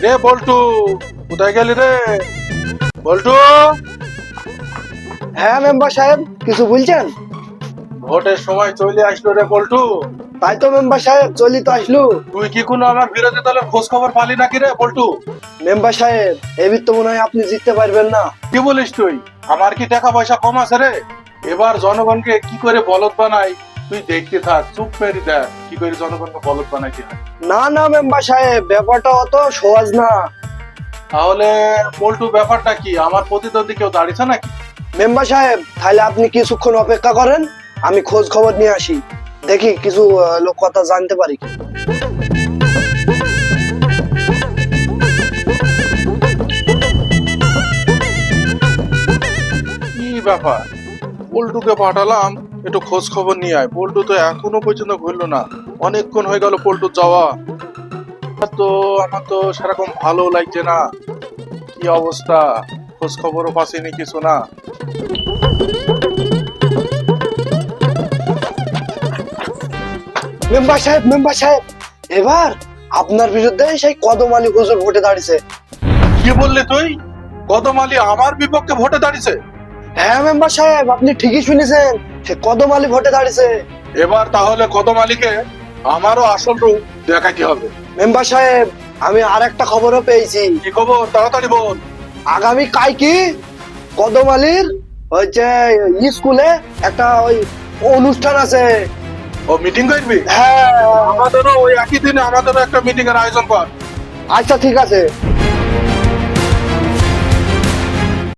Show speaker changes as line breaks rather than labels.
রে বল্টু, কোথায় গেলি রে বল্টু?
হ্যাঁ মেম্বার সাহেব, কিছু বলছেন?
ভোটের সময় চলে আসলো রে বল্টু।
তাই তো মেম্বার সাহেব, চলি তো আসলু।
তুই কি কোনো আমার বিরোধী দলের খোঁজ খবর পালি নাকি রে বল্টু?
মেম্বার সাহেব, এবার তো মনে হয় আপনি জিততে পারবেন না।
কি বলিস তুই? আমার কি টাকা পয়সা কম আছে রে? এবার জনগণকে কি করে বলদ বানাই তুই দেখতে থাক, চুপ মেরে দেখ কি করে জনগণকে বলদ বানাইতে হয়।
না না মেম্বার সাহেব, ব্যাপারটা অত সহজ না।
তাহলে বল্টু ব্যাপারটা কি? আমার প্রতিদ্বন্দ্বী কেউ দাঁড়িয়েছে নাকি?
মেম্বার সাহেব, তাহলে আপনি কিছুক্ষণ অপেক্ষা করেন, আমি খোঁজ খবর নিয়ে আসি, দেখি কিছু লোক কথা জানতে পারি কি।
কি ব্যাপার, পল্টুকে পাঠালাম একটু খোঁজ খবর নিয়ে আয়, পল্টু তো এখনো পর্যন্ত ঘুরলো না। অনেকক্ষণ হয়ে গেল পল্টুর যাওয়া। তো আমার তো সেরকম ভালো লাগছে না, কি অবস্থা, খোঁজ খবরও পাচ্ছিনি কিছু না।
মেম্বার সাহেব, এবার আপনার বিরুদ্ধে সেই কদম আলী হুজুর ভোটে দাঁড়িয়েছে।
কি বললি তুই? কদম আলী আমার বিপক্ষে ভোটে দাঁড়িয়েছে?
হ্যাঁ মেম্বার সাহেব, আপনি ঠিকই শুনেছেন, সে কদম আলী ভোটে দাঁড়িয়েছে।
এবার তাহলে কদম আলীকে আমারও আসল রূপ দেখাতে হবে।
মেম্বার সাহেব, আমি আর একটা খবরও পেয়েছি।
কি খবর, তাড়াতাড়ি বল।
আগামী কালকে কদম আলীর হচ্ছে স্কুলে একটা ওই অনুষ্ঠান আছে।
ও মিটিং করবি?
হ্যাঁ।
আমাদেরও ওই একই দিনে আমাদেরও একটা মিটিং এর আয়োজন কর।
আচ্ছা ঠিক আছে।